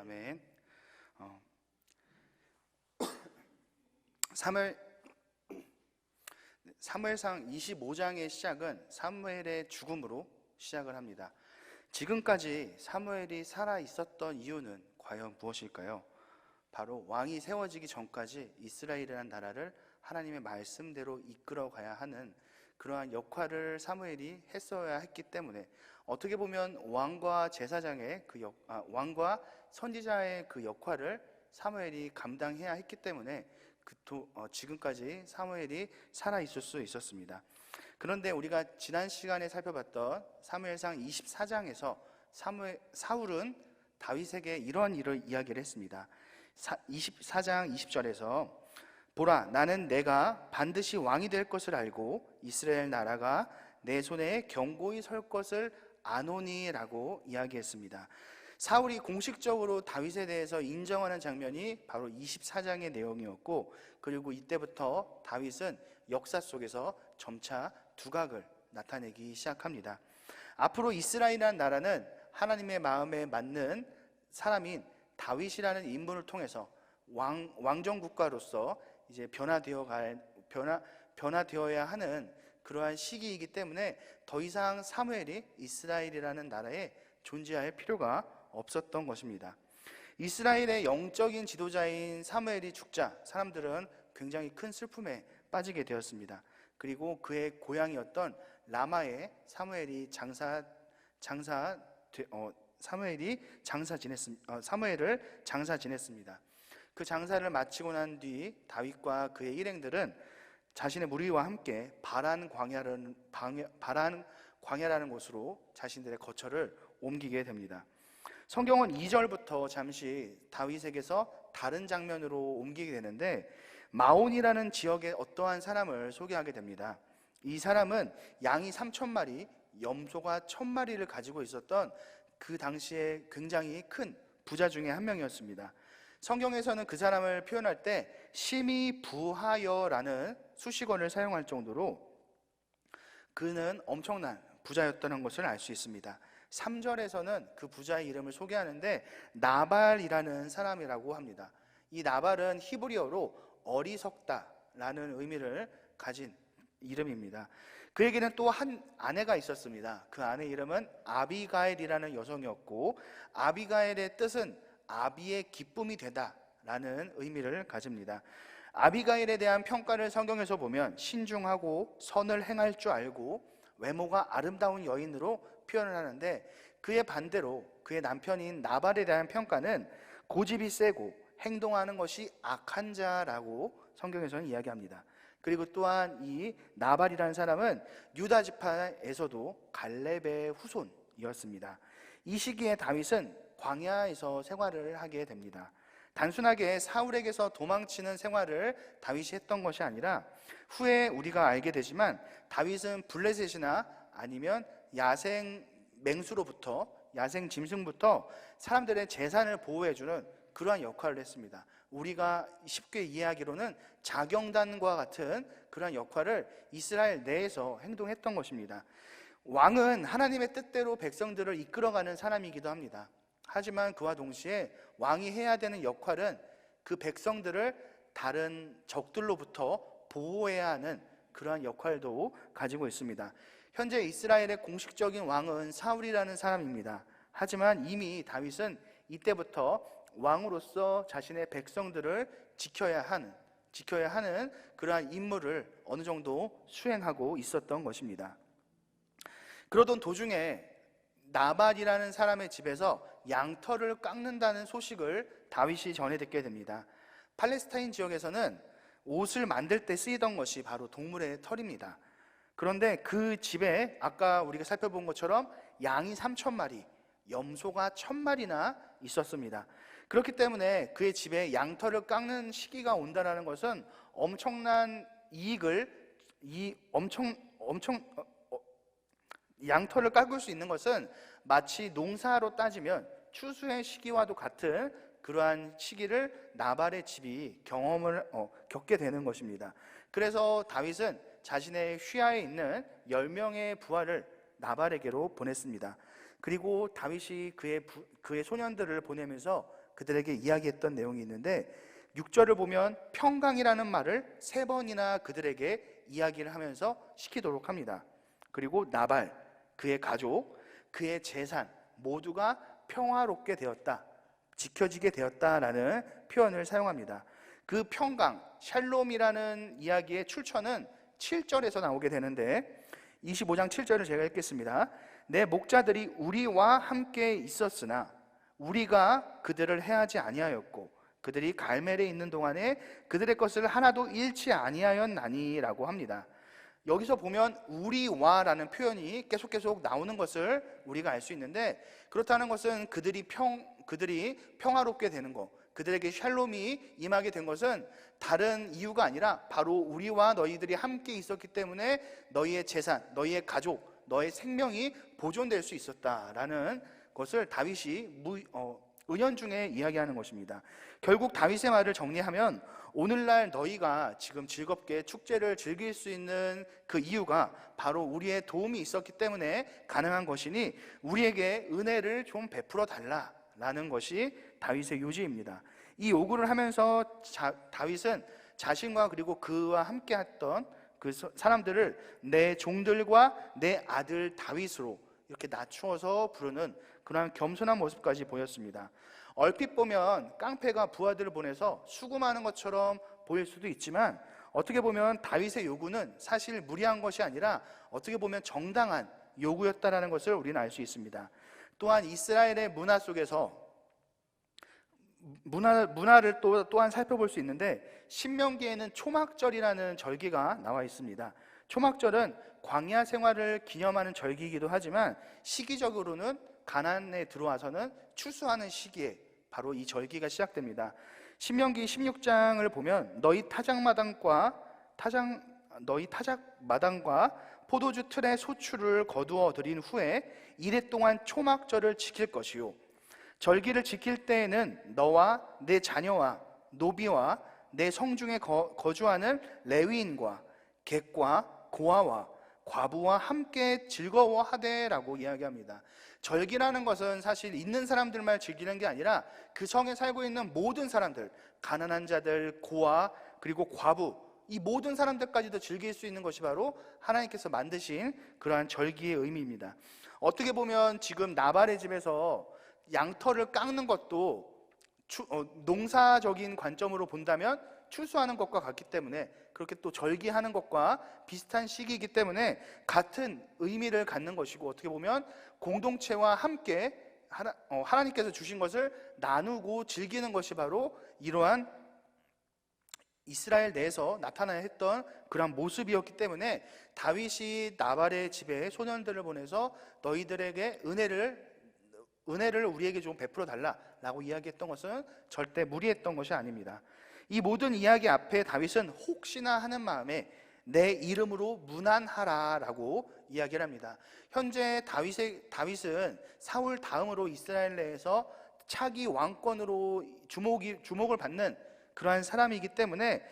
아멘. 사무엘 사무엘상 25장의 시작은 사무엘의 죽음으로 시작을 합니다. 지금까지 사무엘이 살아 있었던 이유는 과연 무엇일까요? 바로 왕이 세워지기 전까지 이스라엘이라는 나라를 하나님의 말씀대로 이끌어 가야 하는 그러한 역할을 사무엘이 했어야 했기 때문에, 어떻게 보면 왕과 제사장의 왕과 선지자의 그 역할을 사무엘이 감당해야 했기 때문에 지금까지 사무엘이 살아 있을 수 있었습니다. 그런데 우리가 지난 시간에 살펴봤던 사무엘상 24장에서 사울은 다윗에게 이러한 일을 이야기를 했습니다. 24장 20절에서 보라, 나는 내가 반드시 왕이 될 것을 알고 이스라엘 나라가 내 손에 견고히 설 것을 아노니라고 이야기했습니다. 사울이 공식적으로 다윗에 대해서 인정하는 장면이 바로 24장의 내용이었고, 그리고 이때부터 다윗은 역사 속에서 점차 두각을 나타내기 시작합니다. 앞으로 이스라엘이라는 나라는 하나님의 마음에 맞는 사람인 다윗이라는 인물을 통해서 왕정 국가로서 이제 변화되어야 하는 그러한 시기이기 때문에 더 이상 사무엘이 이스라엘이라는 나라에 존재할 필요가 없었던 것입니다. 이스라엘의 영적인 지도자인 사무엘이 죽자 사람들은 굉장히 큰 슬픔에 빠지게 되었습니다. 그리고 그의 고향이었던 라마에 사무엘을 장사 지냈습니다. 그 장사를 마치고 난 뒤 다윗과 그의 일행들은 자신의 무리와 함께 바란 광야라는 곳으로 자신들의 거처를 옮기게 됩니다. 성경은 2절부터 잠시 다윗에게서 다른 장면으로 옮기게 되는데, 마온이라는 지역의 어떠한 사람을 소개하게 됩니다. 이 사람은 양이 3,000마리, 염소가 1,000마리를 가지고 있었던 그 당시에 굉장히 큰 부자 중에 한 명이었습니다. 성경에서는 그 사람을 표현할 때 심히 부하여라는 수식어를 사용할 정도로 그는 엄청난 부자였다는 것을 알 수 있습니다. 3절에서는 그 부자의 이름을 소개하는데 나발이라는 사람이라고 합니다. 이 나발은 히브리어로 어리석다라는 의미를 가진 이름입니다. 그에게는 또 한 아내가 있었습니다. 그 아내 이름은 아비가일이라는 여성이었고, 아비가일의 뜻은 아비의 기쁨이 되다라는 의미를 가집니다. 아비가일에 대한 평가를 성경에서 보면 신중하고 선을 행할 줄 알고 외모가 아름다운 여인으로 표현을 하는데, 그의 반대로 그의 남편인 나발에 대한 평가는 고집이 세고 행동하는 것이 악한 자라고 성경에서는 이야기합니다. 그리고 또한 이 나발이라는 사람은 유다 지파에서도 갈렙의 후손이었습니다. 이 시기에 다윗은 광야에서 생활을 하게 됩니다. 단순하게 사울에게서 도망치는 생활을 다윗이 했던 것이 아니라, 후에 우리가 알게 되지만 다윗은 블레셋이나 아니면 야생 짐승부터 사람들의 재산을 보호해주는 그러한 역할을 했습니다. 우리가 쉽게 이해하기로는 자경단과 같은 그러한 역할을 이스라엘 내에서 행동했던 것입니다. 왕은 하나님의 뜻대로 백성들을 이끌어가는 사람이기도 합니다. 하지만 그와 동시에 왕이 해야 되는 역할은 그 백성들을 다른 적들로부터 보호해야 하는 그러한 역할도 가지고 있습니다. 현재 이스라엘의 공식적인 왕은 사울이라는 사람입니다. 하지만 이미 다윗은 이때부터 왕으로서 자신의 백성들을 지켜야 하는 그러한 임무를 어느 정도 수행하고 있었던 것입니다. 그러던 도중에 나발이라는 사람의 집에서 양털을 깎는다는 소식을 다윗이 전해 듣게 됩니다. 팔레스타인 지역에서는 옷을 만들 때 쓰이던 것이 바로 동물의 털입니다. 그런데 그 집에 아까 우리가 살펴본 것처럼 양이 3,000마리, 염소가 1,000마리나 있었습니다. 그렇기 때문에 그의 집에 양털을 깎는 시기가 온다는 것은 엄청난 양털을 깎을 수 있는 것은 마치 농사로 따지면 추수의 시기와도 같은 그러한 시기를 나발의 집이 겪게 되는 것입니다. 그래서 다윗은 자신의 휘하에 있는 10명의 부하를 나발에게로 보냈습니다. 그리고 다윗이 그의 소년들을 보내면서 그들에게 이야기했던 내용이 있는데 6절을 보면 평강이라는 말을 3번이나 그들에게 이야기를 하면서 시키도록 합니다. 그리고 나발, 그의 가족, 그의 재산 모두가 평화롭게 되었다, 지켜지게 되었다라는 표현을 사용합니다. 그 평강, 샬롬이라는 이야기의 출처는 7절에서 나오게 되는데 25장 7절을 제가 읽겠습니다. 내 목자들이 우리와 함께 있었으나 우리가 그들을 해하지 아니하였고 그들이 갈멜에 있는 동안에 그들의 것을 하나도 잃지 아니하였나니라고 합니다. 여기서 보면 우리와라는 표현이 계속 나오는 것을 우리가 알 수 있는데, 그렇다는 것은 그들이 평화롭게 되는 것, 그들에게 샬롬이 임하게 된 것은 다른 이유가 아니라 바로 우리와 너희들이 함께 있었기 때문에 너희의 재산, 너희의 가족, 너의 생명이 보존될 수 있었다라는 것을 다윗이 은연중에 이야기하는 것입니다. 결국 다윗의 말을 정리하면 오늘날 너희가 지금 즐겁게 축제를 즐길 수 있는 그 이유가 바로 우리의 도움이 있었기 때문에 가능한 것이니 우리에게 은혜를 좀 베풀어 달라라는 것이 다윗의 요지입니다. 이 요구를 하면서 다윗은 자신과 그리고 그와 함께 했던 그 사람들을 내 종들과 내 아들 다윗으로 이렇게 낮추어서 부르는 그러한 겸손한 모습까지 보였습니다. 얼핏 보면 깡패가 부하들을 보내서 수금하는 것처럼 보일 수도 있지만 어떻게 보면 다윗의 요구는 사실 무리한 것이 아니라 어떻게 보면 정당한 요구였다는 것을 우리는 알 수 있습니다. 또한 이스라엘의 문화 속에서 문화를 또한 살펴볼 수 있는데 신명기에는 초막절이라는 절기가 나와 있습니다. 초막절은 광야 생활을 기념하는 절기이기도 하지만 시기적으로는 가나안에 들어와서는 추수하는 시기에 바로 이 절기가 시작됩니다. 신명기 16장을 보면 너희 타작마당과 포도주 틀에 소출을 거두어 들인 후에 이래 동안 초막절을 지킬 것이요 절기를 지킬 때에는 너와 내 자녀와 노비와 내 성중에 거주하는 레위인과 객과 고아와 과부와 함께 즐거워하되라고 이야기합니다. 절기라는 것은 사실 있는 사람들만 즐기는 게 아니라 그 성에 살고 있는 모든 사람들, 가난한 자들, 고아, 그리고 과부, 이 모든 사람들까지도 즐길 수 있는 것이 바로 하나님께서 만드신 그러한 절기의 의미입니다. 어떻게 보면 지금 나발의 집에서 양털을 깎는 것도 농사적인 관점으로 본다면 추수하는 것과 같기 때문에, 그렇게 또 절기하는 것과 비슷한 시기이기 때문에 같은 의미를 갖는 것이고, 어떻게 보면 공동체와 함께 하나님께서 주신 것을 나누고 즐기는 것이 바로 이러한 이스라엘 내에서 나타나야 했던 그런 모습이었기 때문에 다윗이 나발의 집에 소년들을 보내서 너희들에게 은혜를 우리에게 좀 베풀어 달라라고 이야기했던 것은 절대 무리했던 것이 아닙니다. 이 모든 이야기 앞에 다윗은 혹시나 하는 마음에 내 이름으로 문안하라라고 이야기를 합니다. 현재 다윗은 사울 다음으로 이스라엘 내에서 차기 왕권으로 주목을 받는 그러한 사람이기 때문에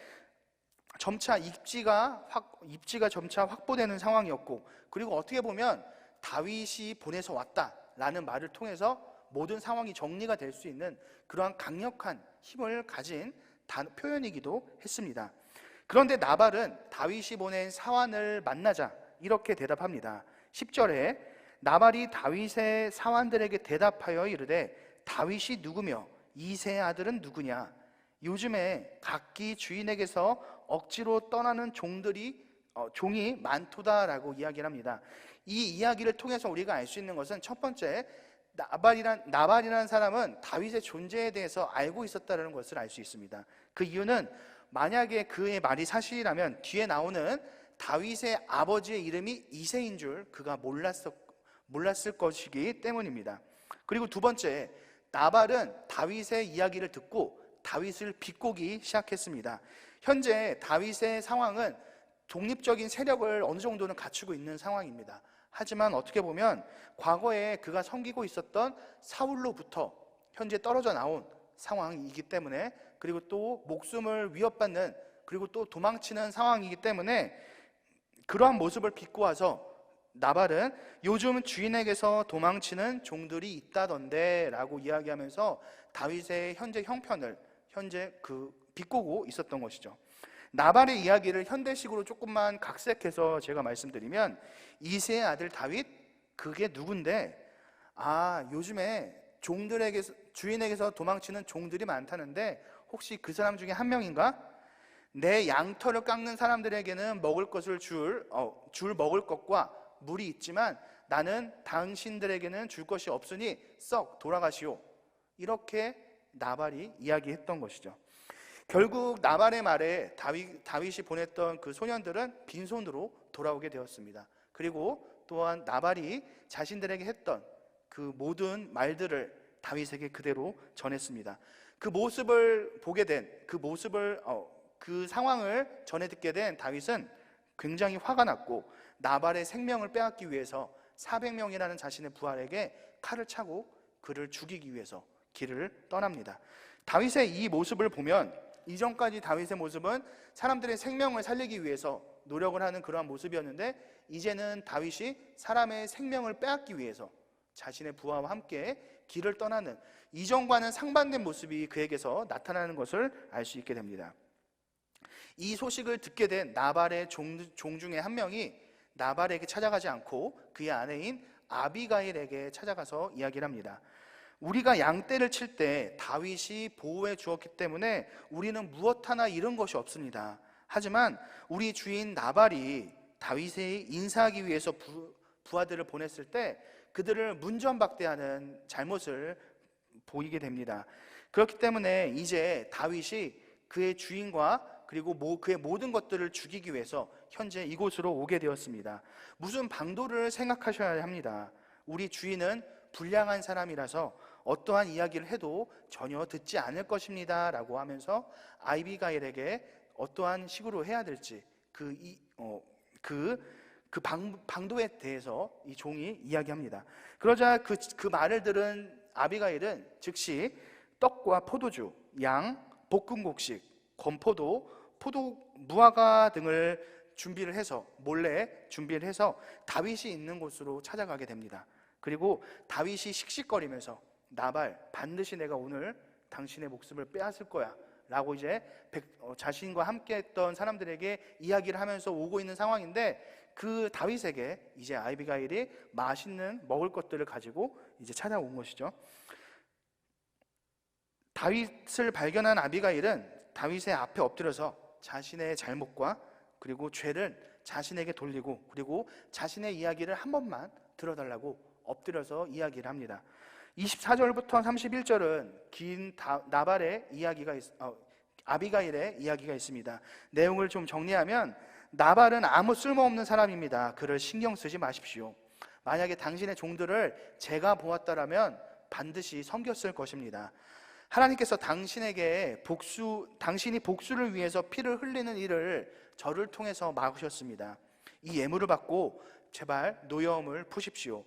점차 입지가 점차 확보되는 상황이었고, 그리고 어떻게 보면 다윗이 보내서 왔다라는 말을 통해서 모든 상황이 정리가 될 수 있는 그러한 강력한 힘을 가진 표현이기도 했습니다. 그런데 나발은 다윗이 보낸 사환을 만나자 이렇게 대답합니다. 10절에 나발이 다윗의 사환들에게 대답하여 이르되 다윗이 누구며 이새의 아들은 누구냐? 요즘에 각기 주인에게서 억지로 떠나는 종이 많도다라고 이야기를 합니다. 이 이야기를 통해서 우리가 알 수 있는 것은 첫 번째, 나발이라는 사람은 다윗의 존재에 대해서 알고 있었다는 것을 알 수 있습니다. 그 이유는 만약에 그의 말이 사실이라면 뒤에 나오는 다윗의 아버지의 이름이 이새인 줄 그가 몰랐을 것이기 때문입니다. 그리고 두 번째, 나발은 다윗의 이야기를 듣고 다윗을 비꼬기 시작했습니다. 현재 다윗의 상황은 독립적인 세력을 어느 정도는 갖추고 있는 상황입니다. 하지만 어떻게 보면 과거에 그가 섬기고 있었던 사울로부터 현재 떨어져 나온 상황이기 때문에, 그리고 또 목숨을 위협받는, 그리고 또 도망치는 상황이기 때문에 그러한 모습을 비꼬아서 나발은 요즘 주인에게서 도망치는 종들이 있다던데 라고 이야기하면서 다윗의 현재 형편을 비꼬고 있었던 것이죠. 나발의 이야기를 현대식으로 조금만 각색해서 제가 말씀드리면, 이새의 아들 다윗, 그게 누군데, 요즘에 주인에게서 도망치는 종들이 많다는데 혹시 그 사람 중에 한 명인가? 내 양털을 깎는 사람들에게는 먹을 것을 줄 먹을 것과 물이 있지만 나는 당신들에게는 줄 것이 없으니 썩 돌아가시오. 이렇게 나발이 이야기했던 것이죠. 결국 나발의 말에 다윗이 보냈던 그 소년들은 빈손으로 돌아오게 되었습니다. 그리고 또한 나발이 자신들에게 했던 그 모든 말들을 다윗에게 그대로 전했습니다. 그 모습을 보게 된 그 상황을 전해 듣게 된 다윗은 굉장히 화가 났고, 나발의 생명을 빼앗기 위해서 400명이라는 자신의 부하에게 칼을 차고 그를 죽이기 위해서 길을 떠납니다. 다윗의 이 모습을 보면, 이전까지 다윗의 모습은 사람들의 생명을 살리기 위해서 노력을 하는 그러한 모습이었는데, 이제는 다윗이 사람의 생명을 빼앗기 위해서 자신의 부하와 함께 길을 떠나는, 이전과는 상반된 모습이 그에게서 나타나는 것을 알 수 있게 됩니다. 이 소식을 듣게 된 나발의 종 중에 한 명이 나발에게 찾아가지 않고 그의 아내인 아비가일에게 찾아가서 이야기를 합니다. 우리가 양떼를 칠 때 다윗이 보호해 주었기 때문에 우리는 무엇 하나 잃은 것이 없습니다. 하지만 우리 주인 나발이 다윗에 인사하기 위해서 부하들을 보냈을 때 그들을 문전박대하는 잘못을 보이게 됩니다. 그렇기 때문에 이제 다윗이 그의 주인과 그리고 그의 모든 것들을 죽이기 위해서 현재 이곳으로 오게 되었습니다. 무슨 방도를 생각하셔야 합니다. 우리 주인은 불량한 사람이라서 어떠한 이야기를 해도 전혀 듣지 않을 것입니다 라고 하면서 아비가일에게 어떠한 식으로 해야 될지 방도에 대해서 이 종이 이야기합니다. 그러자 그 말을 들은 아비가일은 즉시 떡과 포도주, 양, 볶음곡식, 건포도, 무화과 등을 몰래 준비를 해서 다윗이 있는 곳으로 찾아가게 됩니다. 그리고 다윗이 씩씩거리면서 나발, 반드시 내가 오늘 당신의 목숨을 빼앗을 거야 라고 이제 자신과 함께 했던 사람들에게 이야기를 하면서 오고 있는 상황인데, 그 다윗에게 이제 아비가일이 맛있는 먹을 것들을 가지고 이제 찾아온 것이죠. 다윗을 발견한 아비가일은 다윗의 앞에 엎드려서 자신의 잘못과 그리고 죄를 자신에게 돌리고, 그리고 자신의 이야기를 한 번만 들어달라고 엎드려서 이야기를 합니다. 24절부터 31절은 긴 아비가일의 이야기가 있습니다. 내용을 좀 정리하면, 나발은 아무 쓸모없는 사람입니다. 그를 신경 쓰지 마십시오. 만약에 당신의 종들을 제가 보았다라면 반드시 섬겼을 것입니다. 하나님께서 당신이 복수를 위해서 피를 흘리는 일을 저를 통해서 막으셨습니다. 이 예물을 받고 제발 노여움을 푸십시오.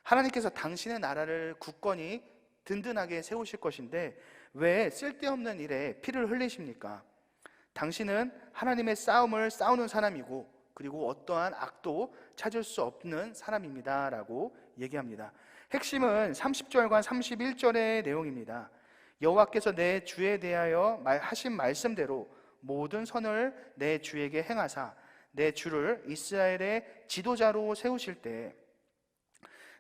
하나님께서 당신의 나라를 굳건히 든든하게 세우실 것인데 왜 쓸데없는 일에 피를 흘리십니까? 당신은 하나님의 싸움을 싸우는 사람이고, 그리고 어떠한 악도 찾을 수 없는 사람입니다 라고 얘기합니다. 핵심은 30절과 31절의 내용입니다. 여호와께서 내 주에 대하여 하신 말씀대로 모든 선을 내 주에게 행하사 내 주를 이스라엘의 지도자로 세우실 때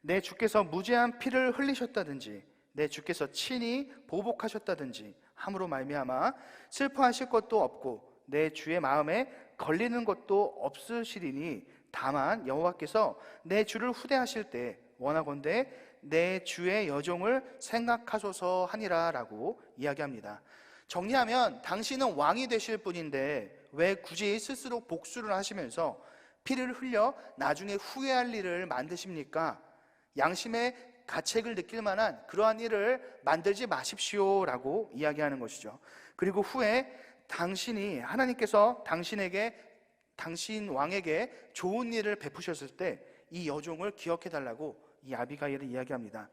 내 주께서 무죄한 피를 흘리셨다든지 내 주께서 친히 보복하셨다든지 함으로 말미암아 슬퍼하실 것도 없고 내 주의 마음에 걸리는 것도 없으시리니, 다만 여호와께서 내 주를 후대하실 때 원하건대 내 주의 여종을 생각하소서 하니라 라고 이야기합니다. 정리하면, 당신은 왕이 되실 분인데 왜 굳이 스스로 복수를 하시면서 피를 흘려 나중에 후회할 일을 만드십니까? 양심의 가책을 느낄 만한 그러한 일을 만들지 마십시오 라고 이야기하는 것이죠. 그리고 후에 하나님께서 당신 왕에게 좋은 일을 베푸셨을 때 이 여종을 기억해 달라고 이 아비가일을 이야기합니다.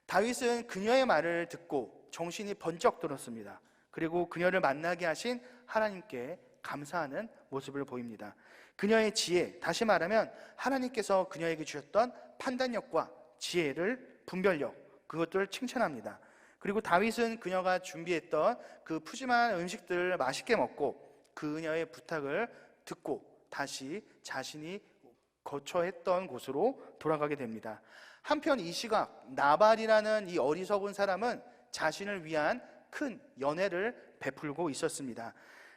다윗은 그녀의 말을 듣고 정신이 번쩍 들었습니다. 그리고 그녀를 만나게 하신 하나님께 감사하는 모습을 보입니다. 그녀의 지혜, 다시 말하면 하나님께서 그녀에게 주셨던 판단력과 지혜를, 분별력, 그것들을 칭찬합니다. 그리고 다윗은 그녀가 준비했던 그 푸짐한 음식들을 맛있게 먹고 그녀의 부탁을 듣고 다시 자신이 거처했던 곳으로 돌아가게 됩니다. 한편 이 시각 나발이라는 이 어리석은 사람은 자신을 위한 큰 연회를 베풀고 있었습니다.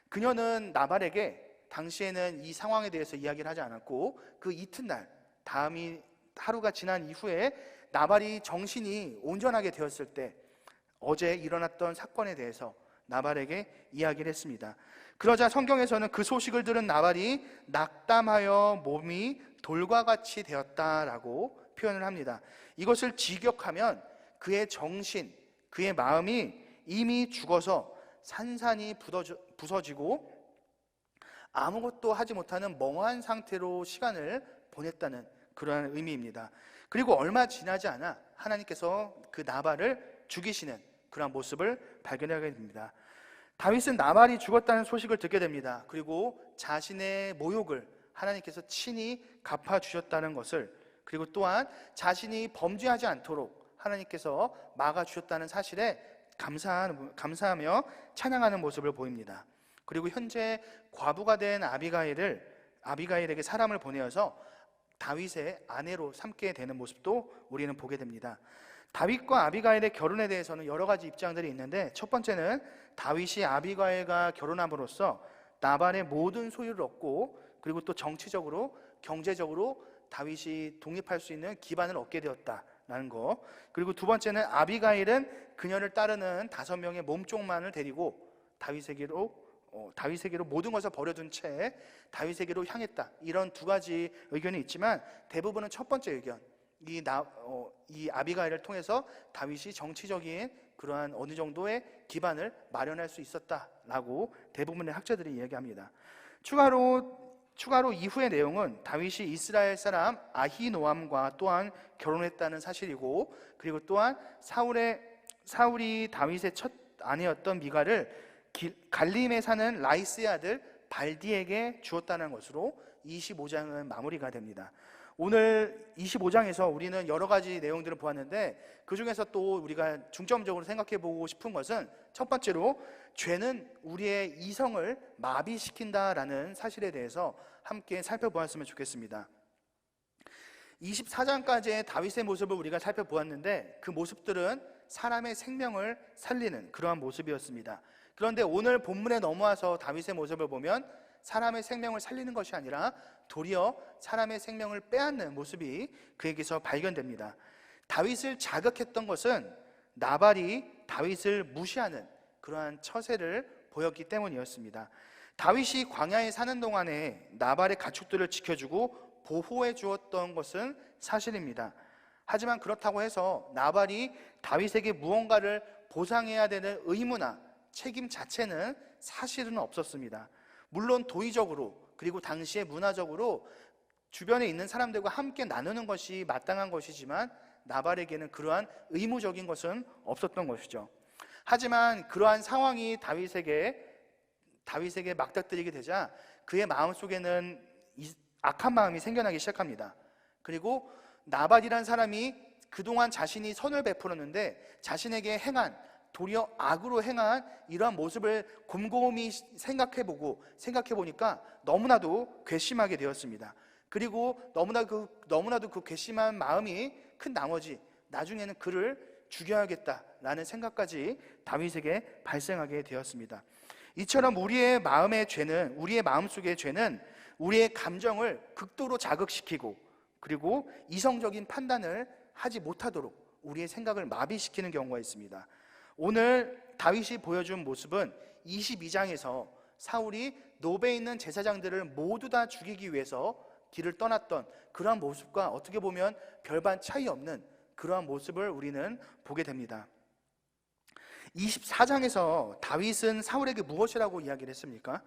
그녀는 나발에게 당시에는 이 상황에 대해서 이야기를 하지 않았고 그 이튿날 다음이 하루가 지난 이후에 나발이 정신이 온전하게 되었을 때 어제 일어났던 사건에 대해서 나발에게 이야기를 했습니다. 그러자 성경에서는 그 소식을 들은 나발이 낙담하여 몸이 돌과 같이 되었다라고 표현을 합니다. 이것을 직역하면 그의 정신, 그의 마음이 이미 죽어서 산산이 부서지고 아무것도 하지 못하는 멍한 상태로 시간을 보냈다는 그러한 의미입니다. 그리고 얼마 지나지 않아 하나님께서 그 나발을 죽이시는 그런 모습을 발견하게 됩니다. 다윗은 나발이 죽었다는 소식을 듣게 됩니다. 그리고 자신의 모욕을 하나님께서 친히 갚아주셨다는 것을, 그리고 또한 자신이 범죄하지 않도록 하나님께서 막아주셨다는 사실에 감사하며 찬양하는 모습을 보입니다. 그리고 현재 과부가 된 아비가일에게 사람을 보내어서 다윗의 아내로 삼게 되는 모습도 우리는 보게 됩니다. 다윗과 아비가일의 결혼에 대해서는 여러 가지 입장들이 있는데, 첫 번째는 다윗이 아비가일과 결혼함으로써 나발의 모든 소유를 얻고, 그리고 또 정치적으로, 경제적으로 다윗이 독립할 수 있는 기반을 얻게 되었다라는 거. 그리고 두 번째는 아비가일은 그녀를 따르는 5명의 몸종만을 데리고 다윗에게로 모든 것을 버려둔 채 다윗에게로 향했다. 이런 두 가지 의견이 있지만 대부분은 첫 번째 의견, 이 아비가일을 통해서 다윗이 정치적인 그러한 어느 정도의 기반을 마련할 수 있었다라고 대부분의 학자들이 이야기합니다. 추가로 이후의 내용은 다윗이 이스라엘 사람 아히노암과 또한 결혼했다는 사실이고, 그리고 또한 사울이 다윗의 첫 아내였던 미갈을 갈림에 사는 라이스의 아들 발디에게 주었다는 것으로 25장은 마무리가 됩니다. 오늘 25장에서 우리는 여러 가지 내용들을 보았는데, 그 중에서 또 우리가 중점적으로 생각해 보고 싶은 것은 첫 번째로 죄는 우리의 이성을 마비시킨다라는 사실에 대해서 함께 살펴보았으면 좋겠습니다. 24장까지의 다윗의 모습을 우리가 살펴보았는데 그 모습들은 사람의 생명을 살리는 그러한 모습이었습니다. 그런데 오늘 본문에 넘어와서 다윗의 모습을 보면 사람의 생명을 살리는 것이 아니라 도리어 사람의 생명을 빼앗는 모습이 그에게서 발견됩니다. 다윗을 자극했던 것은 나발이 다윗을 무시하는 그러한 처세를 보였기 때문이었습니다. 다윗이 광야에 사는 동안에 나발의 가축들을 지켜주고 보호해 주었던 것은 사실입니다. 하지만 그렇다고 해서 나발이 다윗에게 무언가를 보상해야 되는 의무나 책임 자체는 사실은 없었습니다. 물론 도의적으로, 그리고 당시의 문화적으로 주변에 있는 사람들과 함께 나누는 것이 마땅한 것이지만 나발에게는 그러한 의무적인 것은 없었던 것이죠. 하지만 그러한 상황이 다윗에게 맞닥뜨리게 되자 그의 마음속에는 악한 마음이 생겨나기 시작합니다. 그리고 나발이란 사람이 그동안 자신이 선을 베풀었는데 자신에게 행한, 도리어 악으로 행한 이러한 모습을 곰곰이 생각해보니까 너무나도 괘씸하게 되었습니다. 그리고 너무나도 그 괘씸한 마음이 큰 나머지 나중에는 그를 죽여야겠다라는 생각까지 다윗에게 발생하게 되었습니다. 이처럼 우리의 마음속의 죄는 우리의 감정을 극도로 자극시키고, 그리고 이성적인 판단을 하지 못하도록 우리의 생각을 마비시키는 경우가 있습니다. 오늘 다윗이 보여준 모습은 22장에서 사울이 노베에 있는 제사장들을 모두 다 죽이기 위해서 길을 떠났던 그러한 모습과 어떻게 보면 별반 차이 없는 그러한 모습을 우리는 보게 됩니다. 24장에서 다윗은 사울에게 무엇이라고 이야기를 했습니까?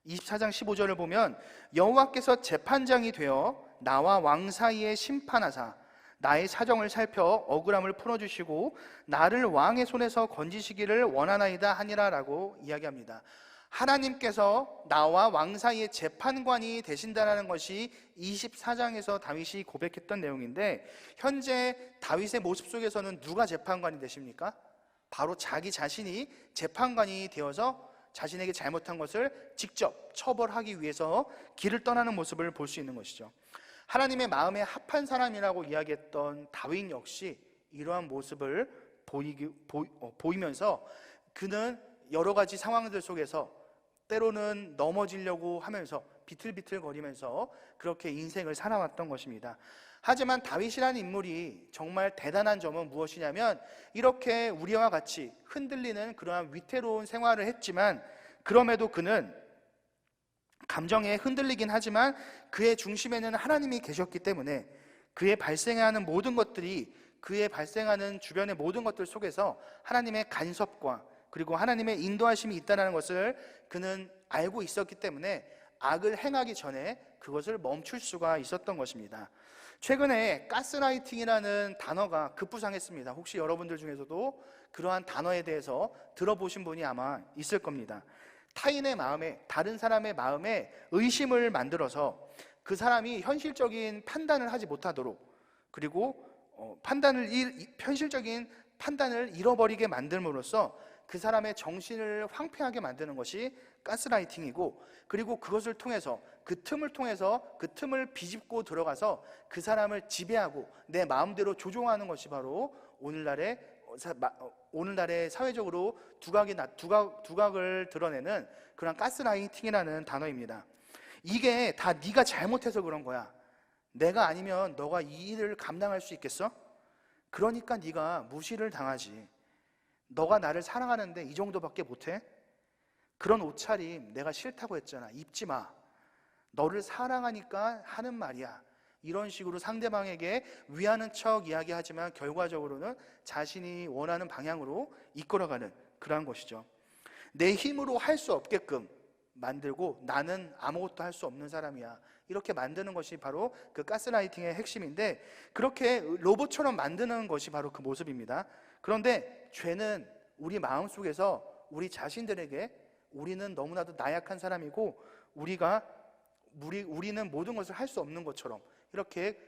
24장 15절을 보면 여호와께서 재판장이 되어 나와 왕 사이에 심판하사 나의 사정을 살펴 억울함을 풀어주시고 나를 왕의 손에서 건지시기를 원하나이다 하니라 라고 이야기합니다. 하나님께서 나와 왕 사이의 재판관이 되신다는 것이 24장에서 다윗이 고백했던 내용인데, 현재 다윗의 모습 속에서는 누가 재판관이 되십니까? 바로 자기 자신이 재판관이 되어서 자신에게 잘못한 것을 직접 처벌하기 위해서 길을 떠나는 모습을 볼 수 있는 것이죠. 하나님의 마음에 합한 사람이라고 이야기했던 다윗 역시 이러한 모습을 보이면서 그는 여러 가지 상황들 속에서 때로는 넘어지려고 하면서 비틀비틀거리면서 그렇게 인생을 살아왔던 것입니다. 하지만 다윗이라는 인물이 정말 대단한 점은 무엇이냐면, 이렇게 우리와 같이 흔들리는 그러한 위태로운 생활을 했지만, 그럼에도 그는 감정에 흔들리긴 하지만 그의 중심에는 하나님이 계셨기 때문에 그의 발생하는 모든 것들이, 그의 발생하는 주변의 모든 것들 속에서 하나님의 간섭과 그리고 하나님의 인도하심이 있다는 것을 그는 알고 있었기 때문에 악을 행하기 전에 그것을 멈출 수가 있었던 것입니다. 최근에 가스라이팅이라는 단어가 급부상했습니다. 혹시 여러분들 중에서도 그러한 단어에 대해서 들어보신 분이 아마 있을 겁니다. 타인의 마음에, 다른 사람의 마음에 의심을 만들어서 그 사람이 현실적인 판단을 하지 못하도록, 그리고 현실적인 판단을 잃어버리게 만듦으로써 그 사람의 정신을 황폐하게 만드는 것이 가스라이팅이고, 그리고 그것을 통해서 그 틈을 비집고 들어가서 그 사람을 지배하고 내 마음대로 조종하는 것이 바로 오늘날의 사회적으로 두각을 드러내는 그런 가스라이팅이라는 단어입니다. 이게 다 네가 잘못해서 그런 거야. 내가 아니면 너가 이 일을 감당할 수 있겠어? 그러니까 네가 무시를 당하지. 너가 나를 사랑하는데 이 정도밖에 못해? 그런 옷차림 내가 싫다고 했잖아. 입지 마. 너를 사랑하니까 하는 말이야. 이런 식으로 상대방에게 위하는 척 이야기하지만 결과적으로는 자신이 원하는 방향으로 이끌어가는 그러한 것이죠. 내 힘으로 할 수 없게끔 만들고 나는 아무것도 할 수 없는 사람이야, 이렇게 만드는 것이 바로 그 가스라이팅의 핵심인데, 그렇게 로봇처럼 만드는 것이 바로 그 모습입니다. 그런데 죄는 우리 마음속에서 우리 자신들에게 우리는 너무나도 나약한 사람이고 우리는 모든 것을 할 수 없는 것처럼 이렇게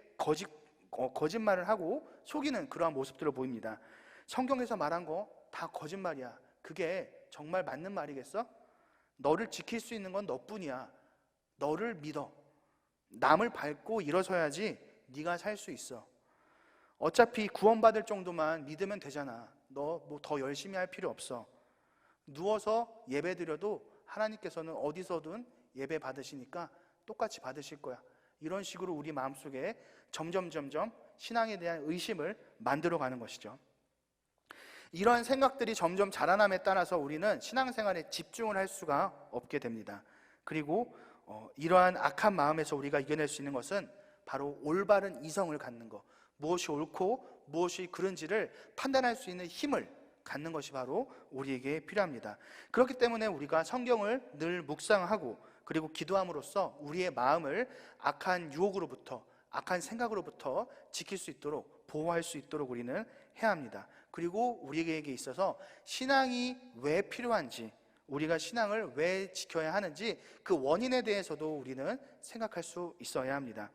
거짓말을 하고 속이는 그러한 모습들을 보입니다. 성경에서 말한 거 다 거짓말이야. 그게 정말 맞는 말이겠어? 너를 지킬 수 있는 건 너뿐이야. 너를 믿어. 남을 밟고 일어서야지 네가 살 수 있어. 어차피 구원받을 정도만 믿으면 되잖아. 너 뭐 더 열심히 할 필요 없어. 누워서 예배 드려도 하나님께서는 어디서든 예배 받으시니까 똑같이 받으실 거야. 이런 식으로 우리 마음속에 점점 신앙에 대한 의심을 만들어가는 것이죠. 이런 생각들이 점점 자라남에 따라서 우리는 신앙생활에 집중을 할 수가 없게 됩니다. 그리고 이러한 악한 마음에서 우리가 이겨낼 수 있는 것은 바로 올바른 이성을 갖는 것, 무엇이 옳고 무엇이 그른지를 판단할 수 있는 힘을 갖는 것이 바로 우리에게 필요합니다. 그렇기 때문에 우리가 성경을 늘 묵상하고 그리고 기도함으로써 우리의 마음을 악한 유혹으로부터, 악한 생각으로부터 지킬 수 있도록, 보호할 수 있도록 우리는 해야 합니다. 그리고 우리에게 있어서 신앙이 왜 필요한지, 우리가 신앙을 왜 지켜야 하는지 그 원인에 대해서도 우리는 생각할 수 있어야 합니다.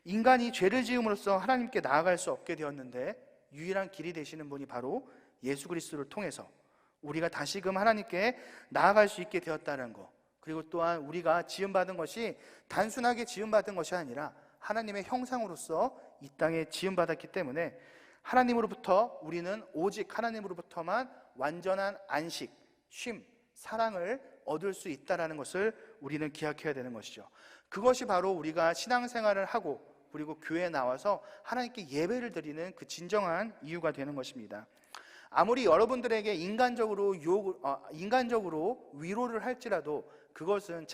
인간이 죄를 지음으로써 하나님께 나아갈 수 없게 되었는데 유일한 길이 되시는 분이 바로 예수 그리스도를 통해서 우리가 다시금 하나님께 나아갈 수 있게 되었다는 것, 그리고 또한 우리가 지음받은 것이 단순하게 지음받은 것이 아니라 하나님의 형상으로서 이 땅에 지음받았기 때문에 하나님으로부터 우리는 오직 하나님으로부터만 완전한 안식, 쉼, 사랑을 얻을 수 있다는 것을 우리는 기억해야 되는 것이죠. 그것이 바로 우리가 신앙생활을 하고 그리고 교회에 나와서 하나님께 예배를 드리는 그 진정한 이유가 되는 것입니다. 아무리 여러분들에게 인간적으로 위로를 할지라도 그것은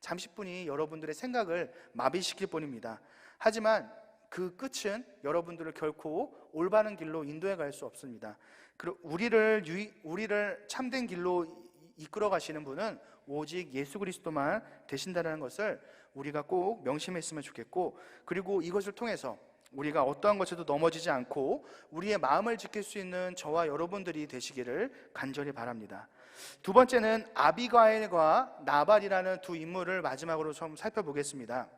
잠시뿐이 여러분들의 생각을 마비시킬 뿐입니다. 하지만 그 끝은 여러분들을 결코 올바른 길로 인도해 갈 수 없습니다. 우리를 참된 길로 이끌어 가시는 분은 오직 예수 그리스도만 되신다는 것을 우리가 꼭 명심했으면 좋겠고, 그리고 이것을 통해서 우리가 어떠한 것에도 넘어지지 않고 우리의 마음을 지킬 수 있는 저와 여러분들이 되시기를 간절히 바랍니다. 두 번째는 아비가일과 나발이라는 두 인물을 마지막으로 좀 살펴보겠습니다.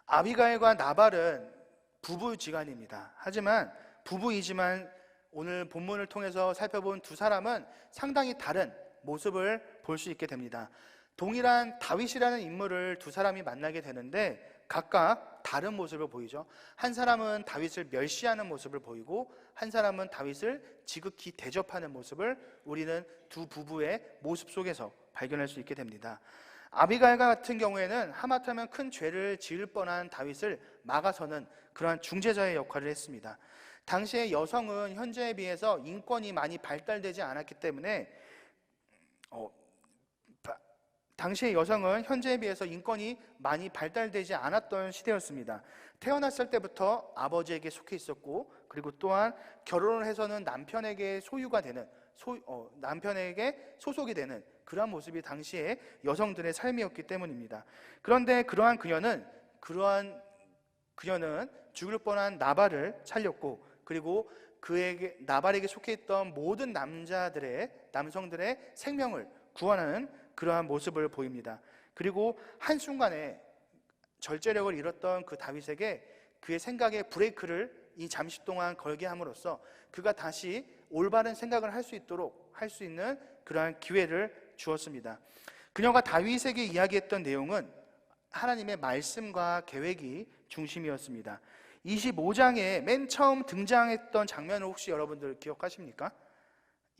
아비가일과 나발은 부부지간입니다. 하지만 부부이지만 오늘 본문을 통해서 살펴본 두 사람은 상당히 다른 모습을 볼 수 있게 됩니다. 동일한 다윗이라는 인물을 두 사람이 만나게 되는데 각각 다른 모습을 보이죠. 한 사람은 다윗을 멸시하는 모습을 보이고 한 사람은 다윗을 지극히 대접하는 모습을 우리는 두 부부의 모습 속에서 발견할 수 있게 됩니다. 아비가일과 같은 경우에는 하마터면 큰 죄를 지을 뻔한 다윗을 막아서는 그러한 중재자의 역할을 했습니다. 당시의 여성은 현재에 비해서 인권이 많이 발달되지 않았기 때문에 당시의 여성은 현재에 비해서 인권이 많이 발달되지 않았던 시대였습니다. 태어났을 때부터 아버지에게 속해 있었고, 그리고 또한 결혼을 해서는 남편에게 소유가 되는, 남편에게 소속이 되는 그러한 모습이 당시의 여성들의 삶이었기 때문입니다. 그런데 그러한 그녀는 죽을 뻔한 나발을 살렸고, 그리고 나발에게 속해 있던 모든 남성들의 생명을 구원하는 그러한 모습을 보입니다. 그리고 한순간에 절제력을 잃었던 그 다윗에게 그의 생각에 브레이크를 잠시 동안 걸게 함으로써 그가 다시 올바른 생각을 할 수 있는 그러한 기회를 주었습니다. 그녀가 다윗에게 이야기했던 내용은 하나님의 말씀과 계획이 중심이었습니다. 25장에 맨 처음 등장했던 장면을 혹시 여러분들 기억하십니까?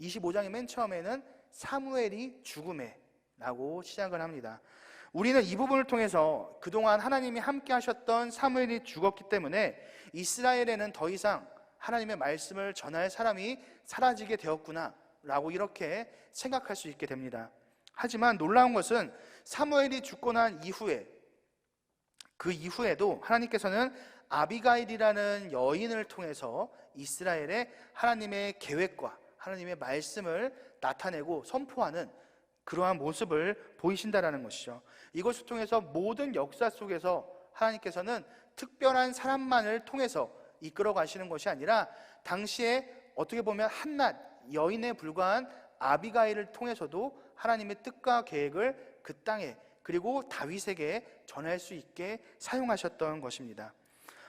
25장의 맨 처음에는 사무엘이 죽음에 라고 시작을 합니다. 우리는 이 부분을 통해서 그동안 하나님이 함께 하셨던 사무엘이 죽었기 때문에 이스라엘에는 더 이상 하나님의 말씀을 전할 사람이 사라지게 되었구나 라고 이렇게 생각할 수 있게 됩니다. 하지만 놀라운 것은 사무엘이 죽고 난 이후에 그 이후에도 하나님께서는 아비가일이라는 여인을 통해서 이스라엘에 하나님의 계획과 하나님의 말씀을 나타내고 선포하는 그러한 모습을 보이신다라는 것이죠. 이것을 통해서 모든 역사 속에서 하나님께서는 특별한 사람만을 통해서 이끌어 가시는 것이 아니라 당시에 어떻게 보면 한낱 여인에 불과한 아비가일을 통해서도 하나님의 뜻과 계획을 그 땅에 그리고 다윗에게 전할 수 있게 사용하셨던 것입니다.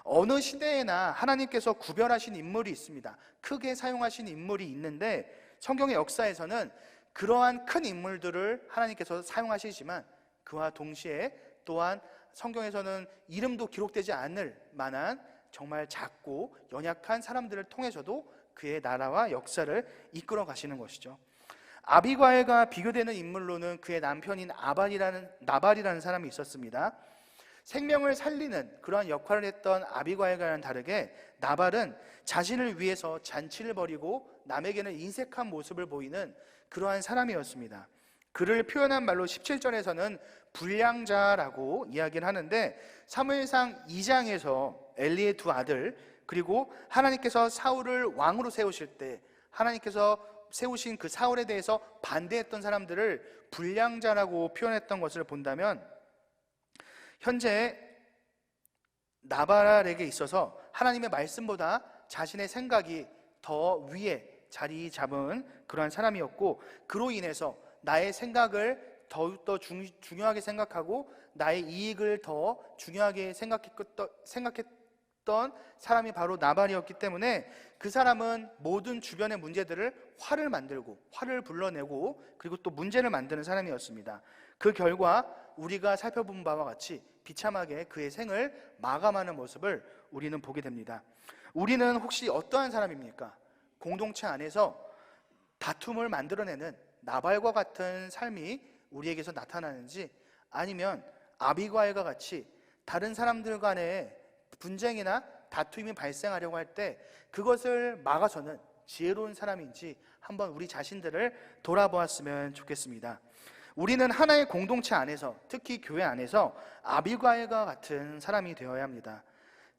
어느 시대에나 하나님께서 구별하신 인물이 있습니다. 크게 사용하신 인물이 있는데 성경의 역사에서는 그러한 큰 인물들을 하나님께서 사용하시지만 그와 동시에 또한 성경에서는 이름도 기록되지 않을 만한 정말 작고 연약한 사람들을 통해서도 그의 나라와 역사를 이끌어 가시는 것이죠. 아비가일과 비교되는 인물로는 그의 남편인 나발이라는 사람이 있었습니다. 생명을 살리는 그러한 역할을 했던 아비가일과는 다르게 나발은 자신을 위해서 잔치를 벌이고 남에게는 인색한 모습을 보이는 그러한 사람이었습니다. 그를 표현한 말로 17절에서는 불량자라고 이야기를 하는데 사무엘상 2장에서 엘리의 두 아들 그리고 하나님께서 사울을 왕으로 세우실 때 하나님께서 세우신 그 사울에 대해서 반대했던 사람들을 불량자라고 표현했던 것을 본다면 현재 나발에게 있어서 하나님의 말씀보다 자신의 생각이 더 위에 자리 잡은 그러한 사람이었고 사로 인해서 나의 생각을 더욱더 중요하게 생각하고 나의 이익을 더 중요하게 생각했던 사람이 바로 나발이었기 때문에 그 사람은 모든 주변의 문제들을 화를 불러내고 그리고 또 문제를 만드는 사람이었습니다. 그 결과 우리가 살펴본 바와 같이 비참하게 그의 생을 마감하는 모습을 우리는 보게 됩니다. 우리는 혹시 어떠한 사람입니까? 공동체 안에서 다툼을 만들어내는 나발과 같은 삶이 우리에게서 나타나는지 아니면 아비가일과 같이 다른 사람들 간의 분쟁이나 다툼이 발생하려고 할 때 그것을 막아서는 지혜로운 사람인지 한번 우리 자신들을 돌아보았으면 좋겠습니다. 우리는 하나의 공동체 안에서 특히 교회 안에서 아비가일과 같은 사람이 되어야 합니다.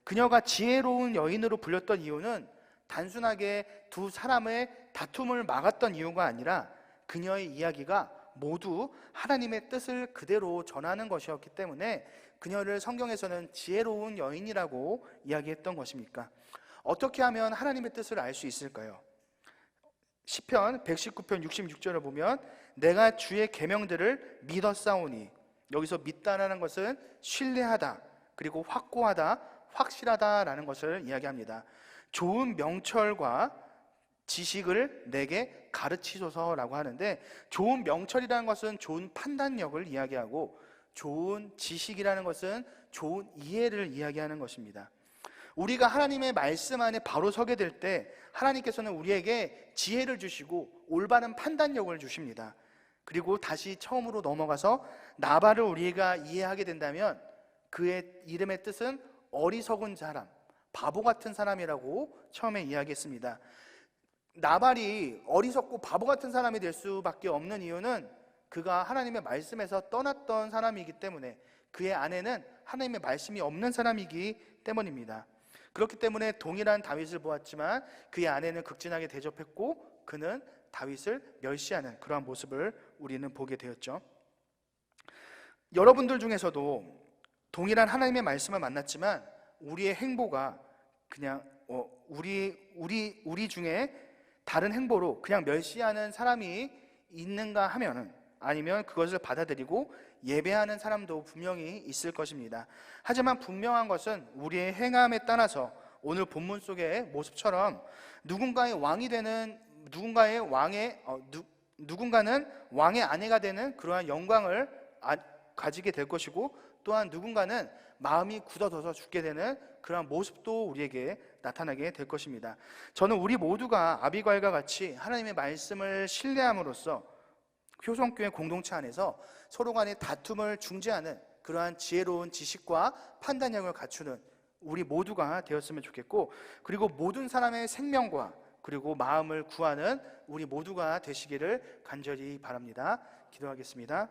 그녀가 지혜로운 여인으로 불렸던 이유는 단순하게 두 사람의 다툼을 막았던 이유가 아니라 그녀의 이야기가 모두 하나님의 뜻을 그대로 전하는 것이었기 때문에 그녀를 성경에서는 지혜로운 여인이라고 이야기했던 것입니까? 어떻게 하면 하나님의 뜻을 알 수 있을까요? 시편 119편 66절을 보면 내가 주의 계명들을 믿었사오니, 여기서 믿다라는 것은 신뢰하다, 그리고 확고하다, 확실하다라는 것을 이야기합니다. 좋은 명철과 지식을 내게 가르치소서라고 하는데, 좋은 명철이라는 것은 좋은 판단력을 이야기하고, 좋은 지식이라는 것은 좋은 이해를 이야기하는 것입니다. 우리가 하나님의 말씀 안에 바로 서게 될 때 하나님께서는 우리에게 지혜를 주시고 올바른 판단력을 주십니다. 그리고 다시 처음으로 넘어가서 나발을 우리가 이해하게 된다면 그의 이름의 뜻은 어리석은 사람, 바보 같은 사람이라고 처음에 이야기했습니다. 나발이 어리석고 바보 같은 사람이 될 수밖에 없는 이유는 그가 하나님의 말씀에서 떠났던 사람이기 때문에, 그의 안에는 하나님의 말씀이 없는 사람이기 때문입니다. 그렇기 때문에 동일한 다윗을 보았지만 그의 아내는 극진하게 대접했고 그는 다윗을 멸시하는 그러한 모습을 우리는 보게 되었죠. 여러분들 중에서도 동일한 하나님의 말씀을 만났지만 우리의 행보가 그냥 우리 중에 다른 행보로 그냥 멸시하는 사람이 있는가 하면은, 아니면 그것을 받아들이고 예배하는 사람도 분명히 있을 것입니다. 하지만 분명한 것은 우리의 행함에 따라서 오늘 본문 속의 모습처럼 누군가는 왕의 아내가 되는 그러한 영광을 가지게 될 것이고, 또한 누군가는 마음이 굳어져서 죽게 되는 그러한 모습도 우리에게 나타나게 될 것입니다. 저는 우리 모두가 아비과일과 같이 하나님의 말씀을 신뢰함으로써 효성교회 공동체 안에서 서로 간의 다툼을 중재하는 그러한 지혜로운 지식과 판단력을 갖추는 우리 모두가 되었으면 좋겠고, 그리고 모든 사람의 생명과 그리고 마음을 구하는 우리 모두가 되시기를 간절히 바랍니다. 기도하겠습니다.